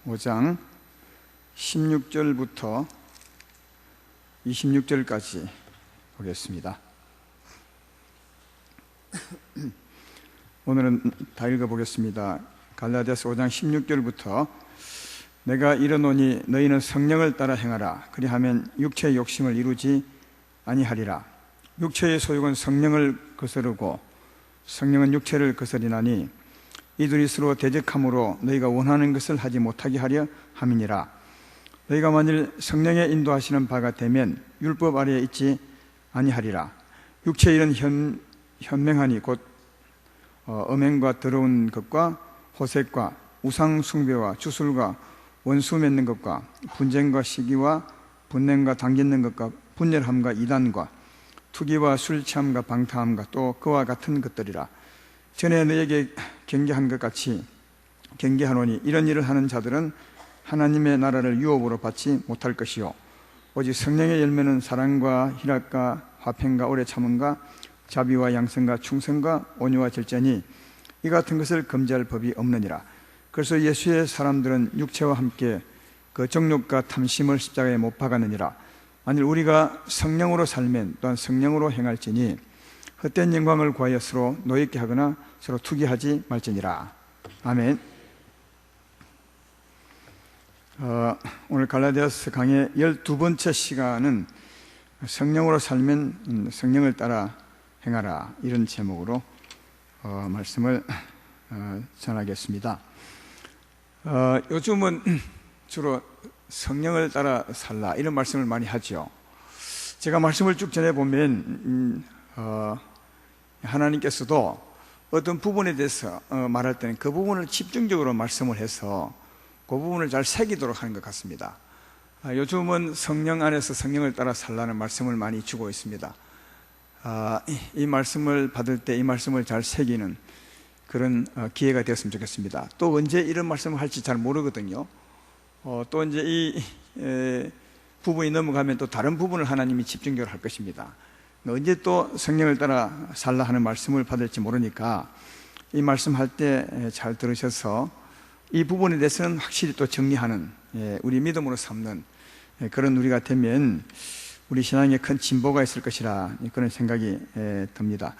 5장 16절부터 26절까지 보겠습니다. 오늘은 다 읽어보겠습니다. 갈라디아서 5장 16절부터 내가 이르노니 너희는 성령을 따라 행하라. 그리하면 육체의 욕심을 이루지 아니하리라. 육체의 소욕은 성령을 거스르고 성령은 육체를 거스리나니 이들이 서로 대적함으로 너희가 원하는 것을 하지 못하게 하려 함이니라. 너희가 만일 성령의 인도하시는 바가 되면 율법 아래에 있지 아니하리라. 육체의 일은 현명하니 곧 음행과 더러운 것과 호색과 우상 숭배와 주술과 원수 맺는 것과 분쟁과 시기와 분냄과 당짓는 것과 분열함과 이단과 투기와 술 취함과 방탕함과 또 그와 같은 것들이라. 전에 너에게 경계한 것 같이 경계하노니 이런 일을 하는 자들은 하나님의 나라를 유업으로 받지 못할 것이요 오직 성령의 열매는 사랑과 희락과 화평과 오래 참음과 자비와 양선과 충성과 온유와 절제니 이 같은 것을 금지할 법이 없느니라. 그래서 예수의 사람들은 육체와 함께 그 정욕과 탐심을 십자가에 못 박았느니라. 만일 우리가 성령으로 살면 또한 성령으로 행할지니 헛된 영광을 구하여 서로 노엽게 하거나 서로 투기하지 말지니라. 아멘. 오늘 갈라디아서 강의 12번째 시간은 성령으로 살면 성령을 따라 행하라, 이런 제목으로 말씀을 전하겠습니다. 요즘은 주로 성령을 따라 살라, 이런 말씀을 많이 하죠. 제가 말씀을 쭉 전해보면 하나님께서도 어떤 부분에 대해서 말할 때는 그 부분을 집중적으로 말씀을 해서 그 부분을 잘 새기도록 하는 것 같습니다. 요즘은 성령 안에서 성령을 따라 살라는 말씀을 많이 주고 있습니다. 이 말씀을 받을 때 이 말씀을 잘 새기는 그런 기회가 되었으면 좋겠습니다. 또 언제 이런 말씀을 할지 잘 모르거든요. 또 이제 이 부분이 넘어가면 또 다른 부분을 하나님이 집중적으로 할 것입니다. 언제 또 성령을 따라 살라 하는 말씀을 받을지 모르니까 이 말씀할 때 잘 들으셔서 이 부분에 대해서는 확실히 또 정리하는, 우리 믿음으로 삼는 그런 우리가 되면 우리 신앙에 큰 진보가 있을 것이라 그런 생각이 듭니다.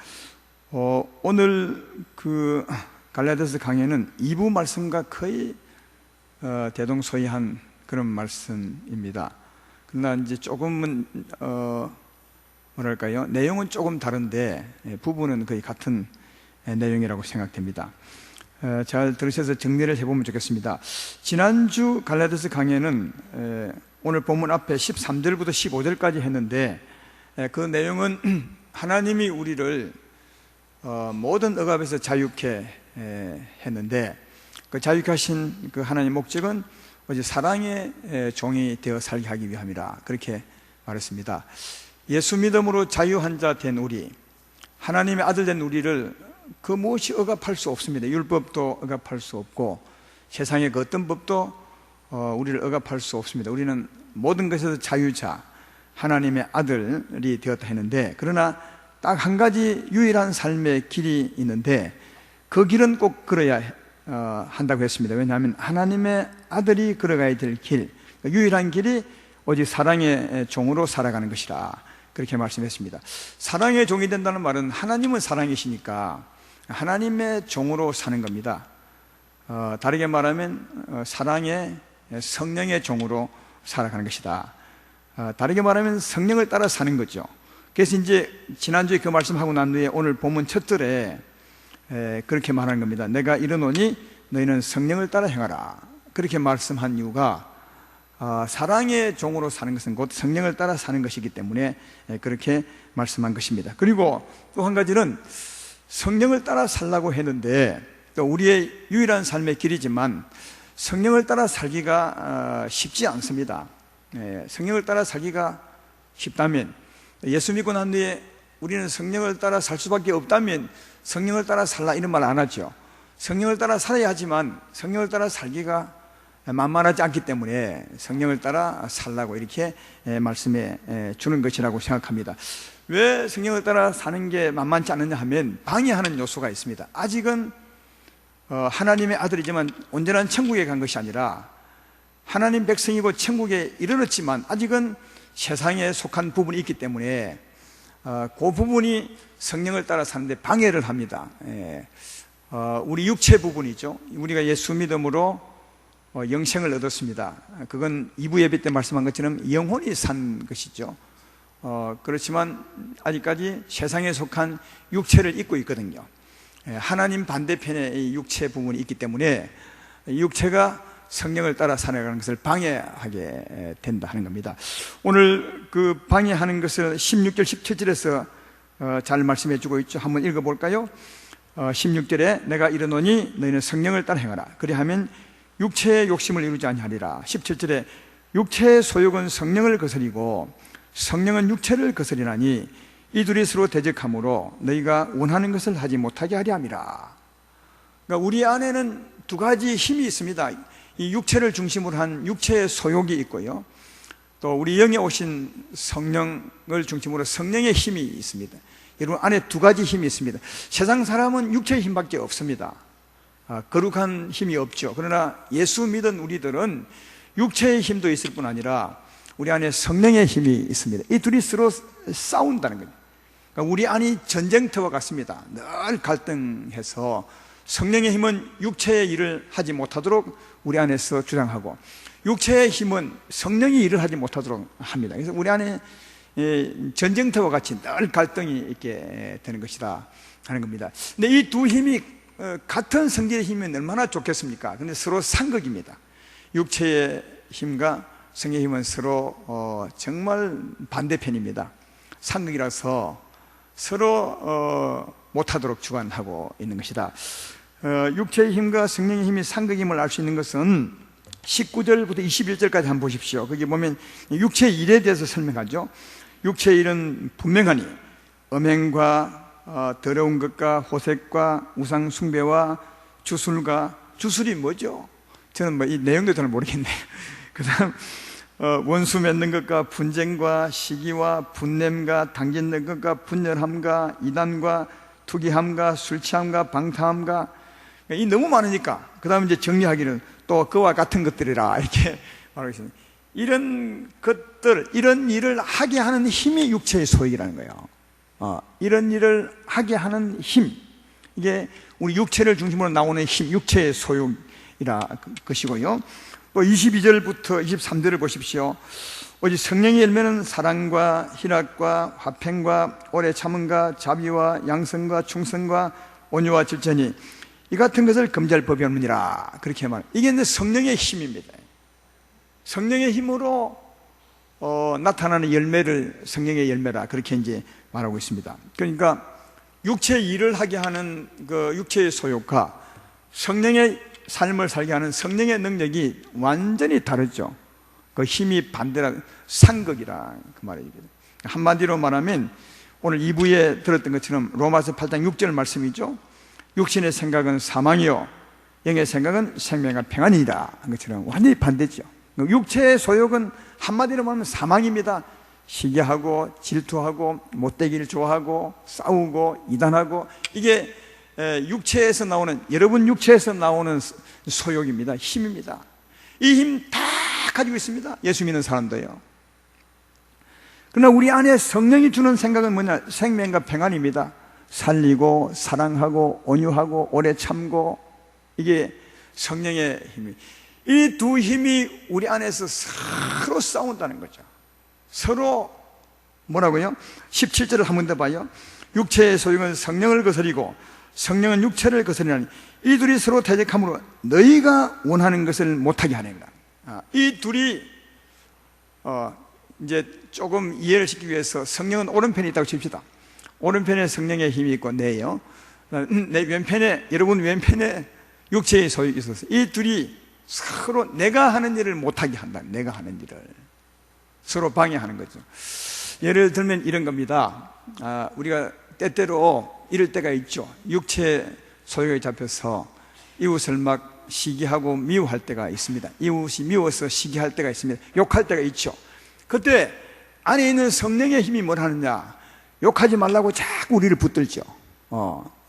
오늘 그 갈라디아서 강의는 2부 말씀과 거의 대동소이한 그런 말씀입니다. 그러나 이제 조금은 뭐랄까요? 내용은 조금 다른데 부분은 거의 같은 내용이라고 생각됩니다. 잘 들으셔서 정리를 해보면 좋겠습니다. 지난주 갈라디아서 강의는 오늘 본문 앞에 13절부터 15절까지 했는데 그 내용은 하나님이 우리를 모든 억압에서 자유케 했는데 그 자유케 하신 그 하나님의 목적은 오직 사랑의 종이 되어 살게 하기 위함이라, 그렇게 말했습니다. 예수 믿음으로 자유한 자 된 우리, 하나님의 아들 된 우리를 그 무엇이 억압할 수 없습니다. 율법도 억압할 수 없고 세상의 그 어떤 법도 우리를 억압할 수 없습니다. 우리는 모든 것에서 자유자, 하나님의 아들이 되었다 했는데, 그러나 딱 한 가지 유일한 삶의 길이 있는데 그 길은 꼭 걸어야 한다고 했습니다. 왜냐하면 하나님의 아들이 걸어가야 될 길, 유일한 길이 오직 사랑의 종으로 살아가는 것이라, 그렇게 말씀했습니다. 사랑의 종이 된다는 말은 하나님은 사랑이시니까 하나님의 종으로 사는 겁니다. 다르게 말하면 사랑의 성령의 종으로 살아가는 것이다. 다르게 말하면 성령을 따라 사는 거죠. 그래서 이제 지난주에 그 말씀하고 난 후에 오늘 본문 첫 절에 그렇게 말하는 겁니다. 내가 이르노니 너희는 성령을 따라 행하라. 그렇게 말씀한 이유가 사랑의 종으로 사는 것은 곧 성령을 따라 사는 것이기 때문에 그렇게 말씀한 것입니다. 그리고 또 한 가지는 성령을 따라 살라고 했는데, 또 우리의 유일한 삶의 길이지만 성령을 따라 살기가 쉽지 않습니다. 성령을 따라 살기가 쉽다면, 예수 믿고 난 뒤에 우리는 성령을 따라 살 수밖에 없다면 성령을 따라 살라 이런 말 안 하죠. 성령을 따라 살아야 하지만 성령을 따라 살기가 만만하지 않기 때문에 성령을 따라 살라고 이렇게 말씀해 주는 것이라고 생각합니다. 왜 성령을 따라 사는 게 만만치 않느냐 하면 방해하는 요소가 있습니다. 아직은 하나님의 아들이지만 온전한 천국에 간 것이 아니라 하나님 백성이고 천국에 이르렀지만 아직은 세상에 속한 부분이 있기 때문에 그 부분이 성령을 따라 사는데 방해를 합니다. 우리 육체 부분이죠. 우리가 예수 믿음으로 영생을 얻었습니다. 그건 2부 예배 때 말씀한 것처럼 영혼이 산 것이죠. 그렇지만 아직까지 세상에 속한 육체를 입고 있거든요. 하나님 반대편에 이 육체 부분이 있기 때문에 육체가 성령을 따라 살아가는 것을 방해하게 된다 하는 겁니다. 오늘 그 방해하는 것을 16절 17절에서 잘 말씀해 주고 있죠. 한번 읽어볼까요? 16절에 내가 이르노니 너희는 성령을 따라 행하라. 그리하면 육체의 욕심을 이루지 아니하리라. 17절에 육체의 소욕은 성령을 거스리고 성령은 육체를 거스리나니 이 둘이 서로 대적하므로 너희가 원하는 것을 하지 못하게 하리 함이라. 그러니까 우리 안에는 두 가지 힘이 있습니다. 이 육체를 중심으로 한 육체의 소욕이 있고요, 또 우리 영에 오신 성령을 중심으로 성령의 힘이 있습니다. 여러분 안에 두 가지 힘이 있습니다. 세상 사람은 육체의 힘밖에 없습니다. 거룩한 힘이 없죠. 그러나 예수 믿은 우리들은 육체의 힘도 있을 뿐 아니라 우리 안에 성령의 힘이 있습니다. 이 둘이 서로 싸운다는 거예요. 그러니까 우리 안이 전쟁터와 같습니다. 늘 갈등해서 성령의 힘은 육체의 일을 하지 못하도록 우리 안에서 주장하고, 육체의 힘은 성령의 일을 하지 못하도록 합니다. 그래서 우리 안에 전쟁터와 같이 늘 갈등이 있게 되는 것이다 하는 겁니다. 근데 이 두 힘이 같은 성질의 힘이면 얼마나 좋겠습니까? 근데 서로 상극입니다. 육체의 힘과 성령의 힘은 서로 정말 반대편입니다. 상극이라서 서로 못하도록 주관하고 있는 것이다. 육체의 힘과 성령의 힘이 상극임을 알 수 있는 것은 19절부터 21절까지 한번 보십시오. 거기 보면 육체의 일에 대해서 설명하죠. 육체의 일은 분명하니 음행과 더러운 것과 호색과 우상 숭배와 주술과, 주술이 뭐죠? 저는 뭐 이 내용도 잘 모르겠네요. 그 다음 원수 맺는 것과 분쟁과 시기와 분냄과 당짓는 것과 분열함과 이단과 투기함과 술취함과 방탕함과, 이 너무 많으니까 그 다음에 이제 정리하기는 또 그와 같은 것들이라 이렇게 말하고 있습니다. 이런 것들, 이런 일을 하게 하는 힘이 육체의 소욕이라는 거예요. 이런 일을 하게 하는 힘, 이게 우리 육체를 중심으로 나오는 힘, 육체의 소욕이라 것이고요. 또 22절부터 23절을 보십시오. 오직 성령의 열매는 사랑과 희락과 화평과 오래 참음과 자비와 양성과 충성과 온유와 질전이 이 같은 것을 금지할 법이 없느니라. 그렇게 말합니다. 이게 이제 성령의 힘입니다. 성령의 힘으로 나타나는 열매를 성령의 열매라, 그렇게 이제 말하고 있습니다. 그러니까 육체의 일을 하게 하는 그 육체의 소욕과 성령의 삶을 살게 하는 성령의 능력이 완전히 다르죠. 그 힘이 반대라, 상극이라 그 말입니다. 한마디로 말하면 오늘 2부에 들었던 것처럼 로마서 8장 6절 말씀이죠. 육신의 생각은 사망이요 영의 생각은 생명과 평안이다 한 것처럼 완전히 반대죠. 육체의 소욕은 한마디로 말하면 사망입니다. 시기하고 질투하고 못되기를 좋아하고 싸우고 이단하고, 이게 육체에서 나오는, 여러분 육체에서 나오는 소욕입니다. 힘입니다. 이 힘 다 가지고 있습니다. 예수 믿는 사람도요. 그러나 우리 안에 성령이 주는 생각은 뭐냐? 생명과 평안입니다. 살리고 사랑하고 온유하고 오래 참고, 이게 성령의 힘이, 이 두 힘이 우리 안에서 서로 싸운다는 거죠. 서로 뭐라고요? 17절을 한 번 더 봐요. 육체의 소욕은 성령을 거스리고 성령은 육체를 거스리나니 이 둘이 서로 대적함으로 너희가 원하는 것을 못하게 하느니라. 이 둘이 이제 조금 이해를 시키기 위해서 성령은 오른편에 있다고 칩시다. 오른편에 성령의 힘이 있고 내요, 내 왼편에, 여러분 왼편에 육체의 소욕이 있어서 이 둘이 서로 내가 하는 일을 못하게 한다. 내가 하는 일을 서로 방해하는 거죠. 예를 들면 이런 겁니다. 우리가 때때로 이럴 때가 있죠. 육체 소욕에 잡혀서 이웃을 막 시기하고 미워할 때가 있습니다. 이웃이 미워서 시기할 때가 있습니다. 욕할 때가 있죠. 그때 안에 있는 성령의 힘이 뭘 하느냐? 욕하지 말라고 자꾸 우리를 붙들죠.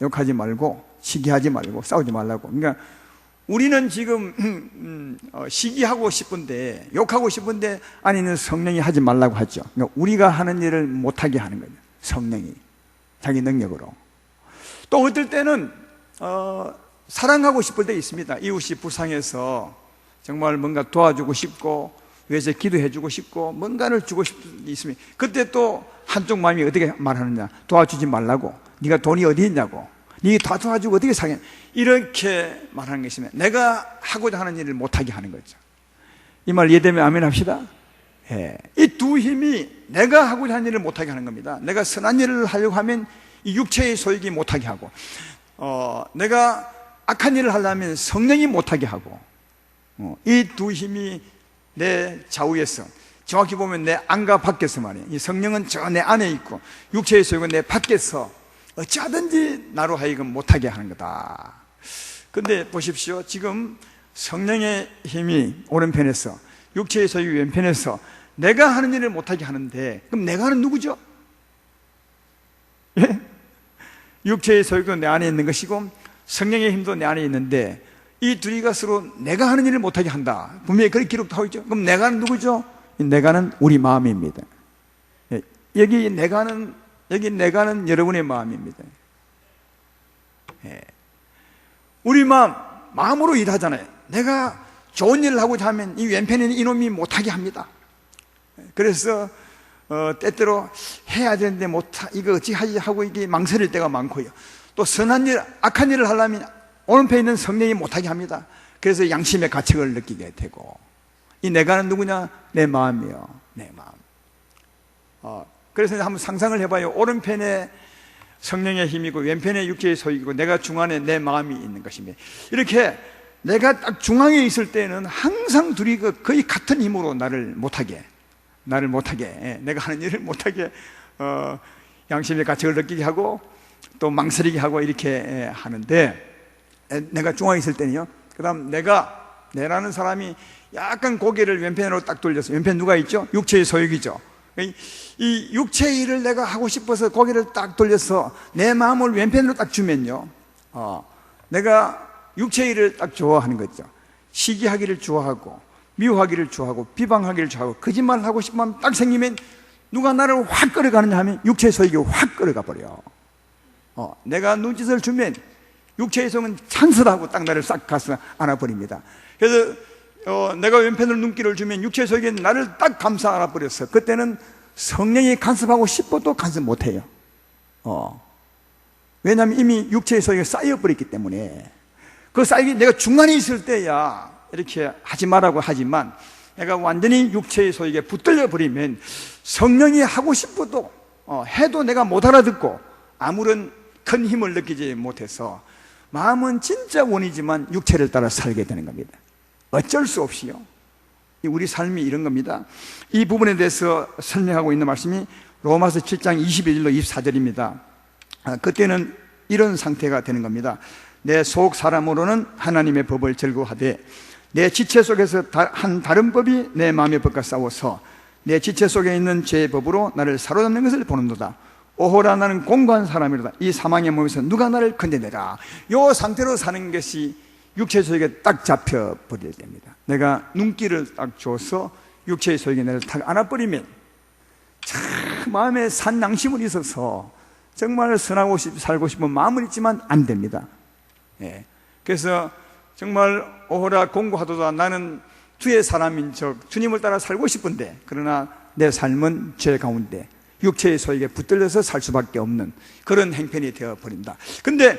욕하지 말고 시기하지 말고 싸우지 말라고. 그러니까 우리는 지금 시기하고 싶은데, 욕하고 싶은데 안에는 성령이 하지 말라고 하죠. 그러니까 우리가 하는 일을 못하게 하는 거죠. 성령이 자기 능력으로. 또 어떨 때는 사랑하고 싶을 때 있습니다. 이웃이 불쌍해서 정말 뭔가 도와주고 싶고 위해서 기도해주고 싶고 뭔가를 주고 싶은 게 있으면, 그때 또 한쪽 마음이 어떻게 말하느냐, 도와주지 말라고, 네가 돈이 어디 있냐고, 네가 다 도와주고 어떻게 사냐, 이렇게 말하는 게 있으면 내가 하고자 하는 일을 못하게 하는 거죠. 이 말 이해되면 아멘 합시다. 예. 이 두 힘이 내가 하고자 하는 일을 못하게 하는 겁니다. 내가 선한 일을 하려고 하면 이 육체의 소욕이 못하게 하고, 내가 악한 일을 하려면 성령이 못하게 하고, 이 두 힘이 내 좌우에서, 정확히 보면 내 안과 밖에서 말이에요. 이 성령은 저 내 안에 있고 육체의 소욕은 내 밖에서 어찌하든지 나로 하여금 못하게 하는 거다. 근데 보십시오. 지금 성령의 힘이 오른편에서, 육체의 소욕이 왼편에서 내가 하는 일을 못하게 하는데, 그럼 내가 하는 누구죠? 예? 육체의 소욕도 내 안에 있는 것이고 성령의 힘도 내 안에 있는데, 이 둘이가 서로 내가 하는 일을 못하게 한다. 분명히 그렇게 기록하고 있죠. 그럼 내가는 누구죠? 내가는 우리 마음입니다. 여기 내가는 여러분의 마음입니다. 우리 마음으로 일하잖아요. 내가 좋은 일을 하고자 하면 이 왼편에 있는 이놈이 못하게 합니다. 그래서 때때로 해야 되는데 이거 어찌 하지 하고 이게 망설일 때가 많고요. 또 선한 일, 악한 일을 하려면 오른편에 있는 성령이 못하게 합니다. 그래서 양심의 가책을 느끼게 되고, 이 내가는 누구냐? 내 마음이요. 내 마음. 그래서 한번 상상을 해봐요. 오른편에 성령의 힘이고 왼편에 육체의 소욕이고 내가 중앙에 내 마음이 있는 것입니다. 이렇게 내가 딱 중앙에 있을 때는 항상 둘이 거의 같은 힘으로 나를 못하게, 내가 하는 일을 못하게 양심의 가책을 느끼게 하고 또 망설이게 하고 이렇게 하는데, 내가 중앙에 있을 때는요, 그 다음 내라는 사람이 약간 고개를 왼편으로 딱 돌려서, 왼편 누가 있죠? 육체의 소욕이죠. 이 육체의 일을 내가 하고 싶어서 고개를 딱 돌려서 내 마음을 왼편으로 딱 주면요, 내가 육체의 일을 딱 좋아하는 거죠. 시기하기를 좋아하고 미워하기를 좋아하고 비방하기를 좋아하고 거짓말을 하고 싶은 마음 딱 생기면 누가 나를 확 끌어가느냐 하면 육체의 소욕이 확 끌어가 버려. 내가 눈짓을 주면 육체의 소욕은 찬스라고 딱 나를 싹 가서 안아버립니다. 그래서 내가 왼편으로 눈길을 주면 육체의 소욕이 나를 딱 감싸 안아버렸어. 그때는 성령이 간섭하고 싶어도 간섭 못해요. 왜냐하면 이미 육체의 소욕이 쌓여버렸기 때문에. 그 쌓이기, 내가 중간에 있을 때야 이렇게 하지 말라고 하지만, 내가 완전히 육체의 소욕에 붙들려 버리면 성령이 하고 싶어도 해도 내가 못 알아듣고 아무런 큰 힘을 느끼지 못해서 마음은 진짜 원이지만 육체를 따라 살게 되는 겁니다. 어쩔 수 없이요. 우리 삶이 이런 겁니다. 이 부분에 대해서 설명하고 있는 말씀이 로마서 7장 21절로 24절입니다. 그때는 이런 상태가 되는 겁니다. 내 속 사람으로는 하나님의 법을 즐거워하되 내 지체 속에서 한 다른 법이 내 마음의 법과 싸워서 내 지체 속에 있는 죄의 법으로 나를 사로잡는 것을 보는도다. 오호라, 나는 공고한 사람이로다. 이 사망의 몸에서 누가 나를 건져내라. 이 상태로 사는 것이 육체의 소욕에 딱 잡혀버려야 됩니다. 내가 눈길을 딱 줘서 육체의 소욕에 나를 딱 안아버리면 참 마음에 산양심을 있어서 정말 선하고 살고 싶은 마음은 있지만 안 됩니다. 그래서 정말 오호라 공고하도다. 나는 주의 사람인 적 주님을 따라 살고 싶은데, 그러나 내 삶은 죄 가운데 육체의 소욕에 붙들려서 살 수밖에 없는 그런 행편이 되어버린다. 근데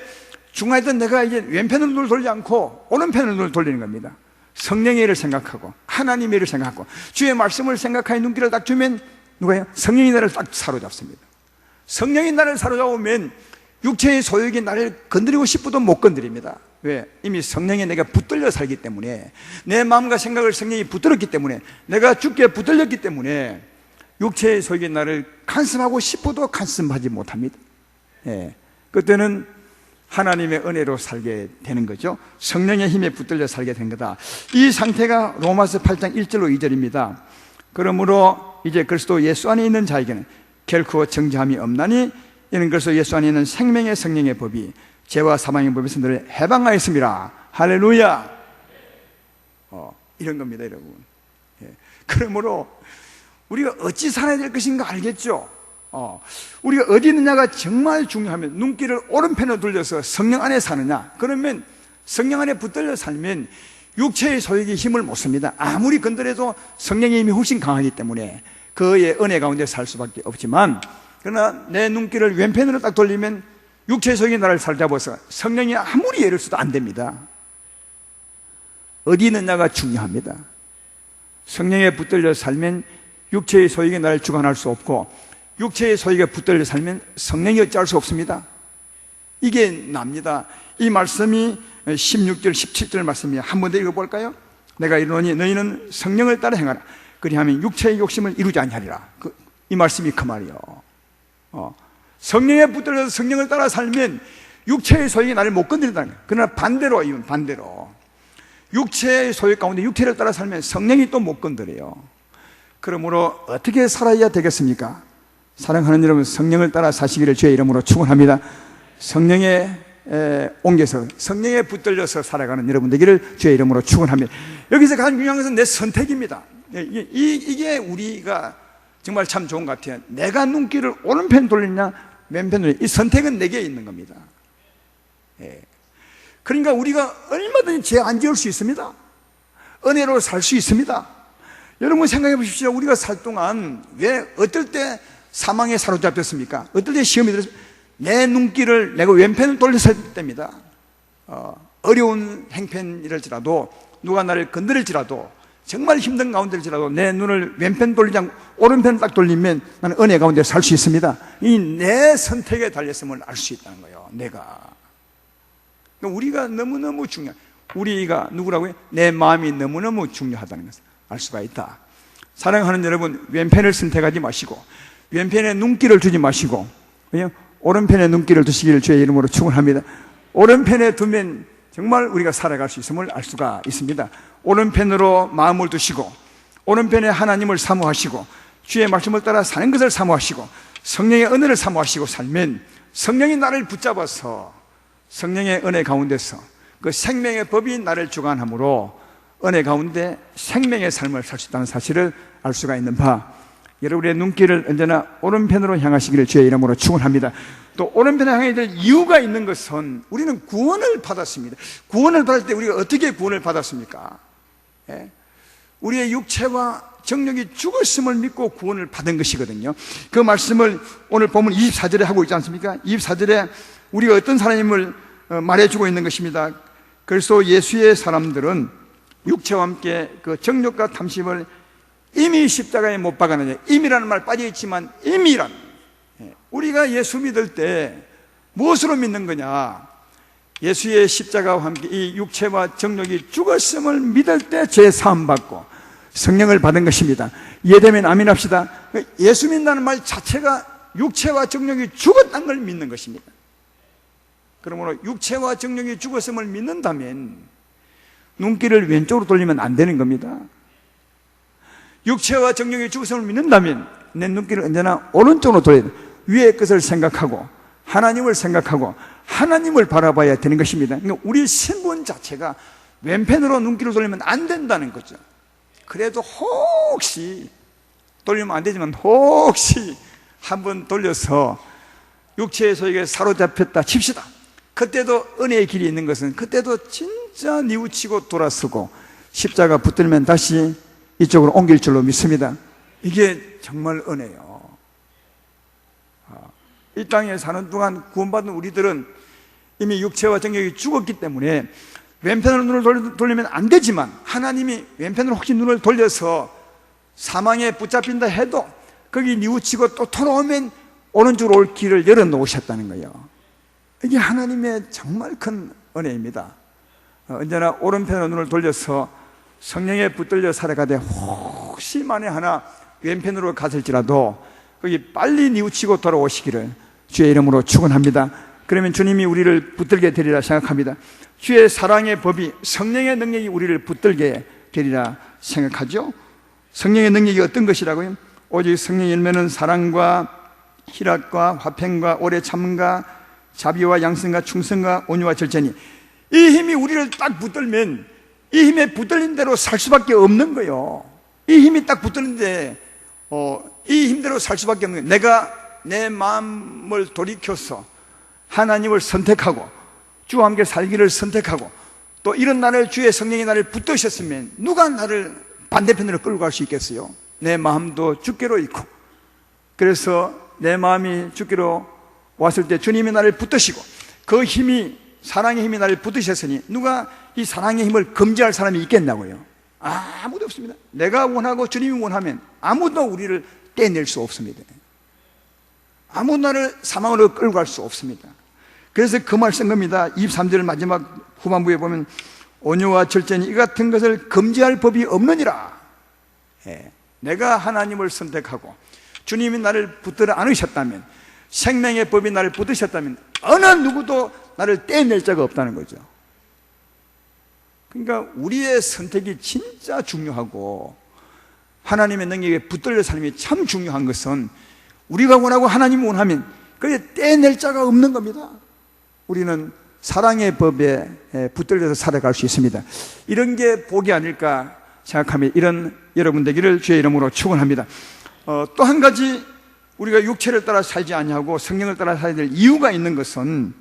중간에는 내가 이제 왼편으로 눈을 돌리지 않고 오른편으로 눈을 돌리는 겁니다. 성령의 일을 생각하고 하나님의 일을 생각하고 주의 말씀을 생각하여 눈길을 딱 주면 누가요? 성령이 나를 딱 사로잡습니다. 성령이 나를 사로잡으면 육체의 소욕이 나를 건드리고 싶어도 못 건드립니다. 왜? 이미 성령에 내가 붙들려 살기 때문에, 내 마음과 생각을 성령이 붙들었기 때문에, 내가 주께 붙들렸기 때문에 육체의 소욕이 나를 간섭하고 싶어도 간섭하지 못합니다. 그때는 하나님의 은혜로 살게 되는 거죠. 성령의 힘에 붙들려 살게 된 거다. 이 상태가 로마서 8장 1절로 2절입니다. 그러므로 이제 그리스도 예수 안에 있는 자에게는 결코 정죄함이 없나니, 이는 그리스도 예수 안에 있는 생명의 성령의 법이 죄와 사망의 법에서 너를 해방하였습니다. 할렐루야. 이런 겁니다, 여러분. 그러므로 우리가 어찌 살아야 될 것인가 알겠죠? 우리가 어디 있느냐가 정말 중요하면, 눈길을 오른편으로 돌려서 성령 안에 사느냐, 그러면 성령 안에 붙들려 살면 육체의 소욕이 힘을 못 씁니다. 아무리 건드려도 성령의 힘이 훨씬 강하기 때문에 그의 은혜 가운데 살 수밖에 없지만, 그러나 내 눈길을 왼편으로 딱 돌리면 육체의 소욕이 나를 사로잡아서 성령이 아무리 애를 써도 안 됩니다. 어디 있느냐가 중요합니다. 성령에 붙들려 살면 육체의 소욕이 나를 주관할 수 없고, 육체의 소욕에 붙들려 살면 성령이 어찌할 수 없습니다. 이게 납니다. 이 말씀이 16절 17절 말씀이에요. 한 번 더 읽어볼까요? 내가 이르노니 너희는 성령을 따라 행하라. 그리하면 육체의 욕심을 이루지 아니하리라. 이 말씀이 그 말이요. 성령에 붙들려서 성령을 따라 살면 육체의 소욕이 나를 못 건드린다는 거예요. 그러나 반대로, 이건 반대로 육체의 소욕 가운데 육체를 따라 살면 성령이 또 못 건드려요. 그러므로 어떻게 살아야 되겠습니까? 사랑하는 여러분, 성령을 따라 사시기를 주의 이름으로 축원합니다. 성령에 옮겨서 성령에 붙들려서 살아가는 여러분 되기를 주의 이름으로 축원합니다. 여기서 가장 중요한 것은 내 선택입니다. 이게 우리가 정말 참 좋은 것 같아요. 내가 눈길을 오른편 돌리냐 왼편 돌리냐, 이 선택은 내게 있는 겁니다. 그러니까 우리가 얼마든지 죄 안 지을 수 있습니다. 은혜로 살 수 있습니다. 여러분 생각해 보십시오. 우리가 살 동안 왜 어떨 때 사망에 사로잡혔습니까? 어떨 때 시험이 들었습니까? 내 눈길을 내가 왼편을 돌렸을 때입니다. 어려운 행편이랄지라도, 누가 나를 건드릴지라도, 정말 힘든 가운데일지라도 내 눈을 왼편 돌리지 않고 오른편 딱 돌리면 나는 은혜 가운데 살 수 있습니다. 이 내 선택에 달렸음을 알 수 있다는 거예요. 내가. 그러니까 우리가 너무너무 우리가 누구라고요? 내 마음이 너무너무 중요하다는 것을 알 수가 있다. 사랑하는 여러분, 왼편을 선택하지 마시고 왼편에 눈길을 두지 마시고 그냥 오른편에 눈길을 두시기를 주의 이름으로 축원합니다. 오른편에 두면 정말 우리가 살아갈 수 있음을 알 수가 있습니다. 오른편으로 마음을 두시고 오른편에 하나님을 사모하시고 주의 말씀을 따라 사는 것을 사모하시고 성령의 은혜를 사모하시고 살면 성령이 나를 붙잡아서 성령의 은혜 가운데서 그 생명의 법이 나를 주관하므로 은혜 가운데 생명의 삶을 살 수 있다는 사실을 알 수가 있는 바, 여러분의 눈길을 언제나 오른편으로 향하시기를 주의 이름으로 축원합니다. 또 오른편에 향해야 될 이유가 있는 것은 우리는 구원을 받았습니다. 구원을 받을 때 우리가 어떻게 구원을 받았습니까? 우리의 육체와 정력이 죽었음을 믿고 구원을 받은 것이거든요. 그 말씀을 오늘 보면 24절에 하고 있지 않습니까? 24절에 우리가 어떤 사람임을 말해주고 있는 것입니다. 그래서 예수의 사람들은 육체와 함께 그 정욕과 탐심을 이미 십자가에 못 박아내냐. 임이라는 말 빠져있지만 임이란, 우리가 예수 믿을 때 무엇으로 믿는 거냐? 예수의 십자가와 함께 이 육체와 정욕이 죽었음을 믿을 때 죄 사함 받고 성령을 받은 것입니다. 이해되면 아멘 합시다. 예수 믿는다는 말 자체가 육체와 정욕이 죽었다는 걸 믿는 것입니다. 그러므로 육체와 정욕이 죽었음을 믿는다면 눈길을 왼쪽으로 돌리면 안 되는 겁니다. 육체와 정욕이 죽었음을 믿는다면 내 눈길을 언제나 오른쪽으로 돌려야 돼. 위의 것을 생각하고 하나님을 생각하고 하나님을 바라봐야 되는 것입니다. 그러니까 우리 신분 자체가 왼편으로 눈길을 돌리면 안 된다는 거죠. 그래도 혹시 돌리면 안 되지만 혹시 한번 돌려서 육체의 소욕에 사로잡혔다 칩시다. 그때도 은혜의 길이 있는 것은 그때도 진짜 뉘우치고 돌아서고 십자가 붙들면 다시 이쪽으로 옮길 줄로 믿습니다. 이게 정말 은혜요. 이 땅에 사는 동안 구원받은 우리들은 이미 육체와 정욕이 죽었기 때문에 왼편으로 눈을 돌리면 안 되지만 하나님이 왼편으로 혹시 눈을 돌려서 사망에 붙잡힌다 해도 거기 뉘우치고 또 돌아오면 오른쪽으로 올 길을 열어놓으셨다는 거예요. 이게 하나님의 정말 큰 은혜입니다. 언제나 오른편으로 눈을 돌려서 성령에 붙들려 살아가되 혹시 만에 하나 왼편으로 갔을지라도 거기 빨리 뉘우치고 돌아오시기를 주의 이름으로 축원합니다. 그러면 주님이 우리를 붙들게 되리라 생각합니다. 주의 사랑의 법이, 성령의 능력이 우리를 붙들게 되리라 생각하죠. 성령의 능력이 어떤 것이라고요? 오직 성령의 열매는 사랑과 희락과 화평과 오래 참음과 자비와 양선과 충성과 온유와 절제니, 이 힘이 우리를 딱 붙들면 이 힘에 붙들린 대로 살 수밖에 없는 거예요. 이 힘이 딱 붙들린데 이 힘대로 살 수밖에 없는 거예요. 내가 내 마음을 돌이켜서 하나님을 선택하고 주와 함께 살기를 선택하고 또 이런 나를 주의 성령이 나를 붙드셨으면 누가 나를 반대편으로 끌고 갈 수 있겠어요? 내 마음도 주께로 있고, 그래서 내 마음이 주께로 왔을 때 주님이 나를 붙드시고 그 힘이, 사랑의 힘이 나를 붙드셨으니 누가 이 사랑의 힘을 금지할 사람이 있겠냐고요? 아무도 없습니다. 내가 원하고 주님이 원하면 아무도 우리를 떼낼 수 없습니다. 아무 나를 사망으로 끌고 갈 수 없습니다. 그래서 그 말 쓴 겁니다. 23절 마지막 후반부에 보면 온유와 절제니 이 같은 것을 금지할 법이 없느니라. 내가 하나님을 선택하고 주님이 나를 붙들어 안으셨다면, 생명의 법이 나를 붙드셨다면 어느 누구도 나를 떼낼 자가 없다는 거죠. 그러니까 우리의 선택이 진짜 중요하고 하나님의 능력에 붙들려 삶이 참 중요한 것은 우리가 원하고 하나님이 원하면 그게 떼낼 자가 없는 겁니다. 우리는 사랑의 법에 붙들려서 살아갈 수 있습니다. 이런 게 복이 아닐까 생각하며 이런 여러분 되기를 주의 이름으로 축원합니다. 또 한 가지 우리가 육체를 따라 살지 아니하고 성령을 따라 살아야 될 이유가 있는 것은,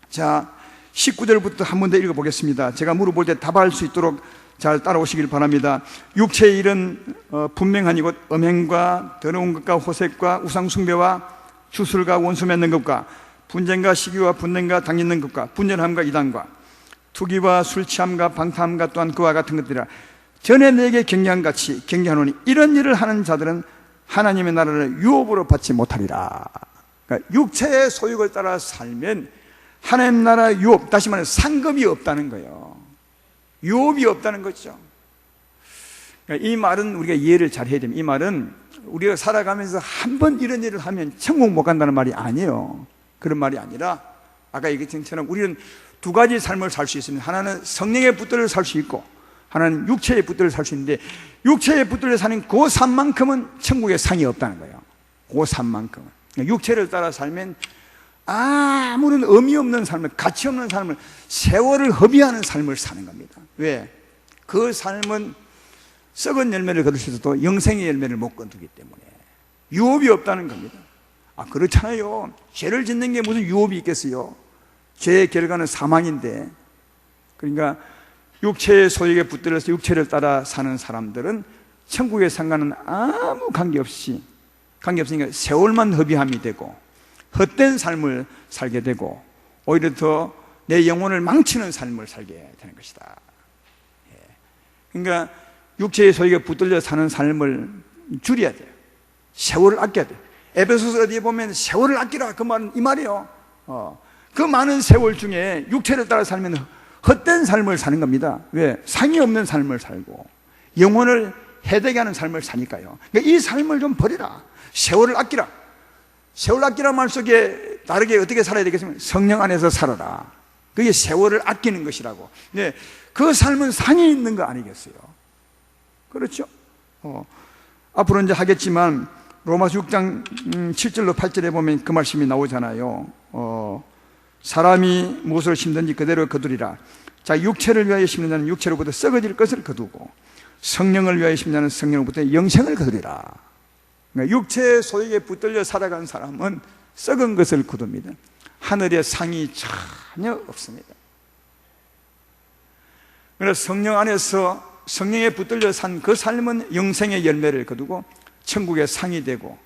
자 19절부터 한 번 더 읽어보겠습니다. 제가 물어볼 때 답할 수 있도록 잘 따라오시길 바랍니다. 육체의 일은 분명하니 곧 음행과 더러운 것과 호색과 우상숭배와 주술과 원수 맺는 것과 분쟁과 시기와 분냉과 당 있는 것과 분열함과 이단과 투기와 술 취함과 방탕함과 또한 그와 같은 것들이라. 전에 내게 경계한같이 경계하노니 이런 일을 하는 자들은 하나님의 나라를 유업으로 받지 못하리라. 그러니까 육체의 소욕을 따라 살면 하나님 나라 유업, 다시 말해 상급이 없다는 거예요. 유업이 없다는 거죠. 그러니까 이 말은 우리가 이해를 잘 해야 됩니다. 이 말은 우리가 살아가면서 한 번 이런 일을 하면 천국 못 간다는 말이 아니에요. 그런 말이 아니라 아까 얘기했던 것처럼 우리는 두 가지 삶을 살 수 있습니다. 하나는 성령의 붙들려 살 수 있고 하나는 육체의 붙들려 살 수 있는데, 육체의 붙들려 사는 그 삶만큼은 천국에 상이 없다는 거예요. 그 삶만큼은. 육체를 따라 살면 아무런 의미 없는 삶을, 가치 없는 삶을, 세월을 허비하는 삶을 사는 겁니다. 왜? 그 삶은 썩은 열매를 거둘 수 있어도 영생의 열매를 못 거두기 때문에 유업이 없다는 겁니다. 그렇잖아요. 죄를 짓는 게 무슨 유업이 있겠어요? 죄의 결과는 사망인데. 그러니까 육체의 소욕에 붙들려서 육체를 따라 사는 사람들은 천국의 상관은 아무 관계없으니까 세월만 허비함이 되고 헛된 삶을 살게 되고 오히려 더 내 영혼을 망치는 삶을 살게 되는 것이다. 그러니까 육체의 소욕에 붙들려 사는 삶을 줄여야 돼요. 세월을 아껴야 돼요. 에베소서 어디에 보면 세월을 아끼라, 그 말은 이 말이에요. 그 많은 세월 중에 육체를 따라 살면 헛된 삶을 사는 겁니다. 왜? 상이 없는 삶을 살고 영혼을 해되게 하는 삶을 사니까요. 그러니까 이 삶을 좀 버리라. 세월을 아끼라. 세월 아끼라 말 속에 다르게 어떻게 살아야 되겠습니까? 성령 안에서 살아라. 그게 세월을 아끼는 것이라고. 네, 그 삶은 상이 있는 거 아니겠어요? 그렇죠? 앞으로 이제 하겠지만 로마서 6장 7절로 8절에 보면 그 말씀이 나오잖아요. 사람이 무엇을 심든지 그대로 거두리라. 자, 육체를 위하여 심는 자는 육체로부터 썩어질 것을 거두고 성령을 위하여 심는 자는 성령으로부터 영생을 거두리라. 그러니까 육체의 소욕에 붙들려 살아간 사람은 썩은 것을 거둡니다. 하늘의 상이 전혀 없습니다. 그래서 성령 안에서 성령에 붙들려 산 그 삶은 영생의 열매를 거두고 천국의 상이 되고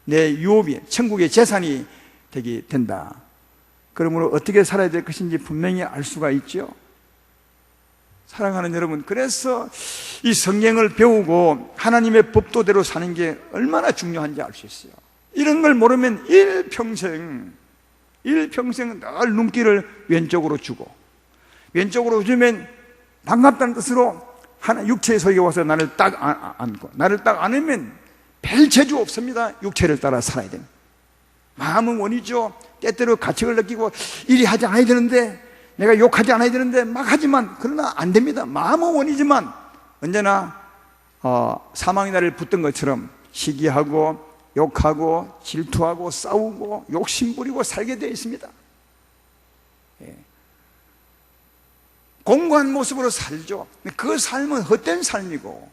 내 유업이 천국의 재산이 되게 된다. 그러므로 어떻게 살아야 될 것인지 분명히 알 수가 있죠. 사랑하는 여러분, 그래서 이 성경을 배우고 하나님의 법도대로 사는 게 얼마나 중요한지 알 수 있어요. 이런 걸 모르면 일평생 늘 눈길을 왼쪽으로 주고, 왼쪽으로 주면 반갑다는 뜻으로 육체의 소유에 와서 나를 딱 안고, 나를 딱 안으면 별 재주 없습니다. 육체를 따라 살아야 됩니다. 마음은 원이죠. 때때로 가책을 느끼고 이리 하지 않아야 되는데, 내가 욕하지 않아야 되는데 막 하지만, 그러나 안 됩니다. 마음은 원이지만 언제나 사망의 날을 붙든 것처럼 시기하고 욕하고 질투하고 싸우고 욕심부리고 살게 되어 있습니다. 공고한 모습으로 살죠. 그 삶은 헛된 삶이고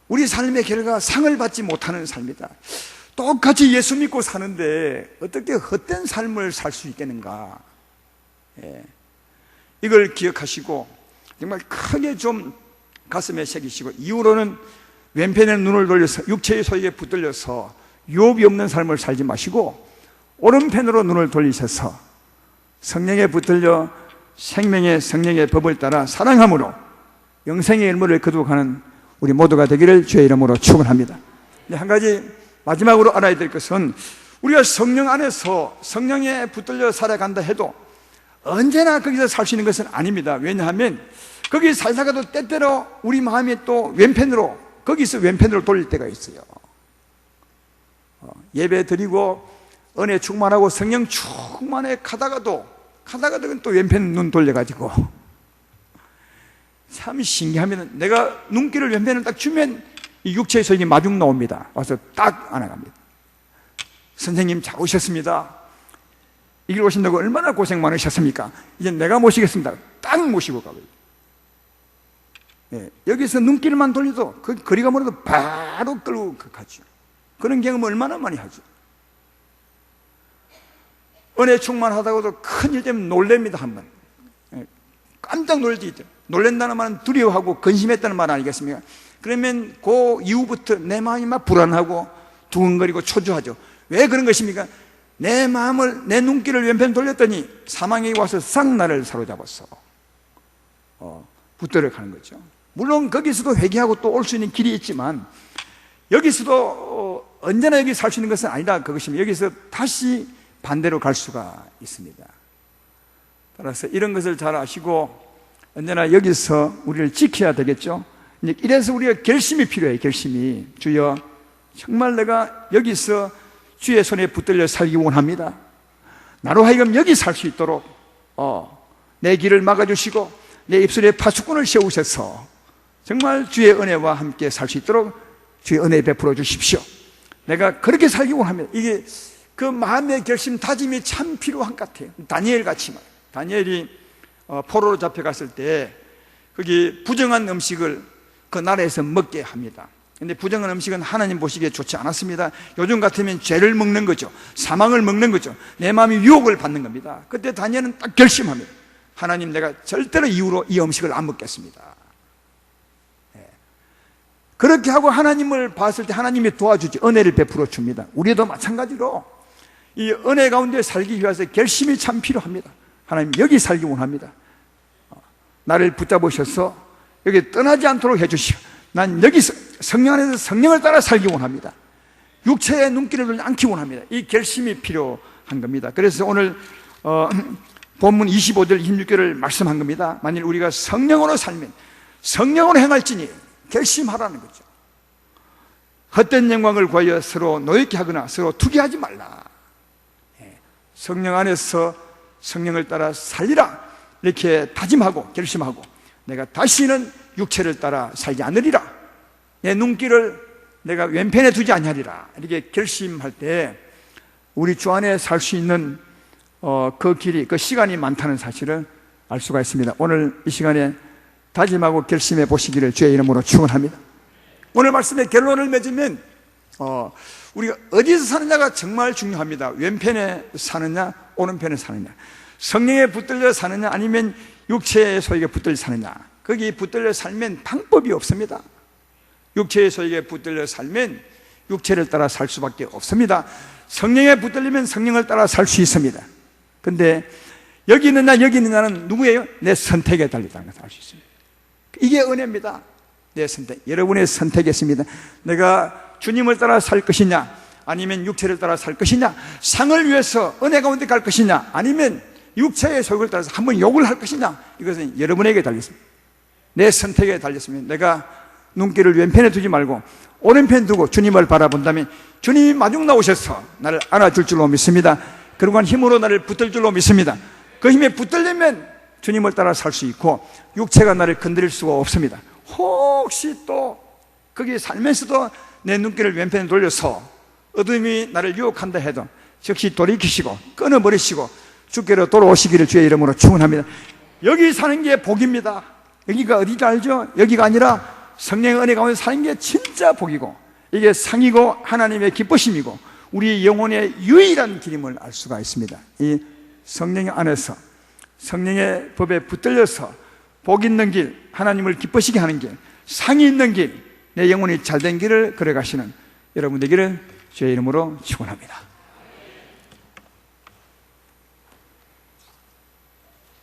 우리 삶의 결과 상을 받지 못하는 삶이다. 똑같이 예수 믿고 사는데 어떻게 헛된 삶을 살 수 있겠는가? 이걸 기억하시고 정말 크게 좀 가슴에 새기시고, 이후로는 왼편에 눈을 돌려서 육체의 소욕에 붙들려서 유업이 없는 삶을 살지 마시고 오른편으로 눈을 돌리셔서 성령에 붙들려 생명의 성령의 법을 따라 사랑함으로 영생의 일물을 거두어가는 우리 모두가 되기를 주의 이름으로 축원합니다. 한 가지 마지막으로 알아야 될 것은, 우리가 성령 안에서 성령에 붙들려 살아간다 해도 언제나 거기서 살 수 있는 것은 아닙니다. 왜냐하면 거기 살다가도 때때로 우리 마음이 또 왼편으로, 거기서 왼편으로 돌릴 때가 있어요. 예배 드리고 은혜 충만하고 성령 충만해 가다가도 또 왼편 눈 돌려가지고, 참 신기하면 내가 눈길을 왼편을 딱 주면 이 육체의 소용이 마중 나옵니다. 와서 딱 안아갑니다. 선생님 잘 오셨습니다. 이 길 오신다고 얼마나 고생 많으셨습니까? 이제 내가 모시겠습니다. 딱 모시고 가고요. 여기서 눈길만 돌려도 그 거리가 멀어도 바로 끌고 가죠. 그런 경험을 얼마나 많이 하죠. 은혜 충만하다고도 큰일 때문에 놀랍니다. 한번 깜짝 놀랄 때 있죠. 놀란다는 말은 두려워하고 근심했다는 말 아니겠습니까? 그러면 그 이후부터 내 마음이 막 불안하고 두근거리고 초조하죠. 왜 그런 것입니까? 내 마음을, 내 눈길을 왼편 돌렸더니 사망이 와서 싹 나를 사로잡았어. 붙들어 가는 거죠. 물론 거기서도 회개하고 또 올 수 있는 길이 있지만, 여기서도 언제나 여기 살 수 있는 것은 아니다. 그것입니다. 여기서 다시 반대로 갈 수가 있습니다. 따라서 이런 것을 잘 아시고 언제나 여기서 우리를 지켜야 되겠죠. 이래서 우리가 결심이 필요해요. 결심이. 주여, 정말 내가 여기서 주의 손에 붙들려 살기 원합니다. 나로 하여금 여기 살 수 있도록 내 길을 막아주시고 내 입술에 파수꾼을 세우셔서 정말 주의 은혜와 함께 살 수 있도록 주의 은혜 베풀어 주십시오. 내가 그렇게 살기 원합니다. 이게 그 마음의 결심, 다짐이 참 필요한 것 같아요. 다니엘 같이 말이에요. 다니엘이 포로로 잡혀갔을 때 거기 부정한 음식을 그 나라에서 먹게 합니다. 근데 부정한 음식은 하나님 보시기에 좋지 않았습니다. 요즘 같으면 죄를 먹는 거죠. 사망을 먹는 거죠. 내 마음이 유혹을 받는 겁니다. 그때 다니엘은 딱 결심합니다. 하나님, 내가 절대로 이후로 이 음식을 안 먹겠습니다. 그렇게 하고 하나님을 봤을 때 하나님이 도와주지, 은혜를 베풀어 줍니다. 우리도 마찬가지로 이 은혜 가운데 살기 위해서 결심이 참 필요합니다. 하나님, 여기 살기 원합니다. 나를 붙잡으셔서 여기 떠나지 않도록 해주시오. 난 여기서 성령 안에서 성령을 따라 살기 원합니다. 육체의 눈길을 돌지 않기 원합니다. 이 결심이 필요한 겁니다. 그래서 오늘 본문 25절 26절을 말씀한 겁니다. 만일 우리가 성령으로 살면 성령으로 행할지니 결심하라는 거죠. 헛된 영광을 구하여 서로 노엽게 하거나 서로 투기하지 말라. 성령 안에서 성령을 따라 살리라, 이렇게 다짐하고 결심하고, 내가 다시는 육체를 따라 살지 않으리라, 내 눈길을 내가 왼편에 두지 아니하리라, 이렇게 결심할 때 우리 주 안에 살 수 있는 그 길이, 그 시간이 많다는 사실을 알 수가 있습니다. 오늘 이 시간에 다짐하고 결심해 보시기를 주의 이름으로 축원합니다. 오늘 말씀의 결론을 맺으면 우리가 어디서 사느냐가 정말 중요합니다. 왼편에 사느냐 오른편에 사느냐, 성령에 붙들려 사느냐 아니면 육체의 소욕에 붙들려 사느냐. 거기 붙들려 살면 방법이 없습니다. 육체의 소욕에 붙들려 살면 육체를 따라 살 수밖에 없습니다. 성령에 붙들리면 성령을 따라 살 수 있습니다. 근데 여기 있느냐 여기 있느냐는 누구예요? 내 선택에 달렸다는 것을 알 수 있습니다. 이게 은혜입니다. 내 선택, 여러분의 선택이었습니다. 내가 주님을 따라 살 것이냐 아니면 육체를 따라 살 것이냐, 상을 위해서 은혜 가운데 갈 것이냐 아니면 육체의 소욕을 따라서 한번 욕을 할 것이냐, 이것은 여러분에게 달렸습니다. 내 선택에 달렸습니다. 내가 눈길을 왼편에 두지 말고 오른편 두고 주님을 바라본다면 주님이 마중 나오셔서 나를 안아줄 줄로 믿습니다. 그러한 힘으로 나를 붙들 줄로 믿습니다. 그 힘에 붙들려면 주님을 따라 살 수 있고 육체가 나를 건드릴 수가 없습니다. 혹시 또 거기 살면서도 내 눈길을 왼편에 돌려서 어둠이 나를 유혹한다 해도 즉시 돌이키시고 끊어버리시고 주께로 돌아오시기를 주의 이름으로 축원합니다. 여기 사는 게 복입니다. 여기가 어디인지 알죠? 여기가 아니라 성령의 은혜 가운데 사는 게 진짜 복이고, 이게 상이고 하나님의 기쁘심이고 우리 영혼의 유일한 길임을 알 수가 있습니다. 이 성령 안에서 성령의 법에 붙들려서 복 있는 길, 하나님을 기쁘시게 하는 길, 상이 있는 길, 내 영혼이 잘된 길을 걸어가시는 여러분 되기를 주의 이름으로 축원합니다.